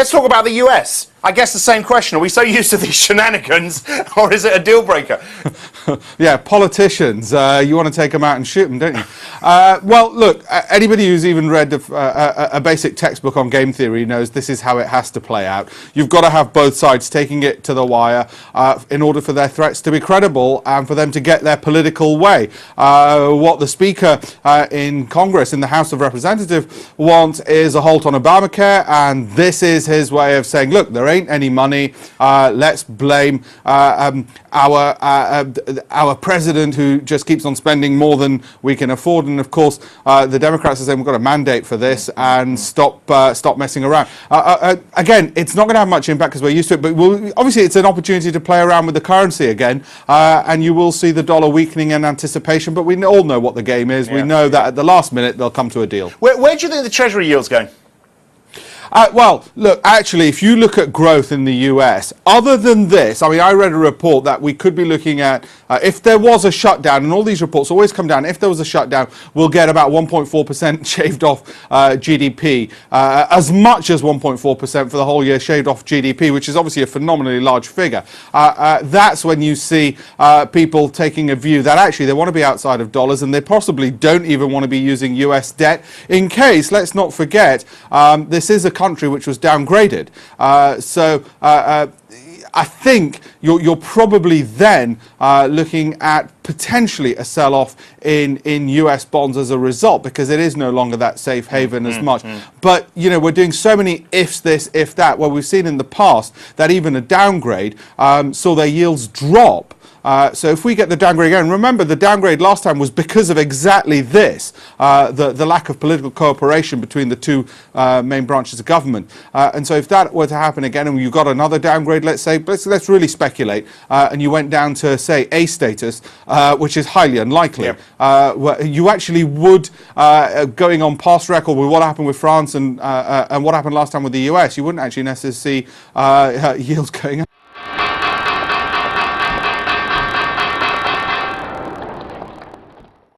Let's talk about the US. I guess the same question. Are we so used to these shenanigans, or is it a deal breaker? Yeah, politicians, you want to take them out and shoot them, don't you? Well, look, anybody who's even read a basic textbook on game theory knows this is how it has to play out. You've got to have both sides taking it to the wire in order for their threats to be credible and for them to get their political way. What the Speaker in Congress, in the House of Representatives, wants is a halt on Obamacare, and this is his way of saying, look, there ain't any money. Let's blame our president, who just keeps on spending more than we can afford. And of course, the Democrats are saying we've got a mandate for this and stop messing around. Again, it's not going to have much impact because we're used to it. But obviously, it's an opportunity to play around with the currency again, and you will see the dollar weakening in anticipation. But we all know what the game is. Yeah. We know that at the last minute they'll come to a deal. Where do you think the Treasury yield's going? Well, look, actually, if you look at growth in the US, other than this, I mean, I read a report that we could be looking at, if there was a shutdown, and all these reports always come down, if there was a shutdown, we'll get about 1.4% shaved off GDP, as much as 1.4% for the whole year shaved off GDP, which is obviously a phenomenally large figure. That's when you see people taking a view that actually they want to be outside of dollars, and they possibly don't even want to be using US debt in case, let's not forget, this is a country which was downgraded. I think you're probably then looking at potentially a sell-off in US bonds as a result, because it is no longer that safe haven as much. But, you know, we're doing so many ifs this, if that. Well, we've seen in the past that even a downgrade saw their yields drop. So if we get the downgrade again, remember the downgrade last time was because of exactly this, the lack of political cooperation between the two main branches of government. And so if that were to happen again and you got another downgrade, let's say, let's really speculate, and you went down to, say, A status, which is highly unlikely, you actually would, going on past record with what happened with France and what happened last time with the US, you wouldn't actually necessarily see yields going up.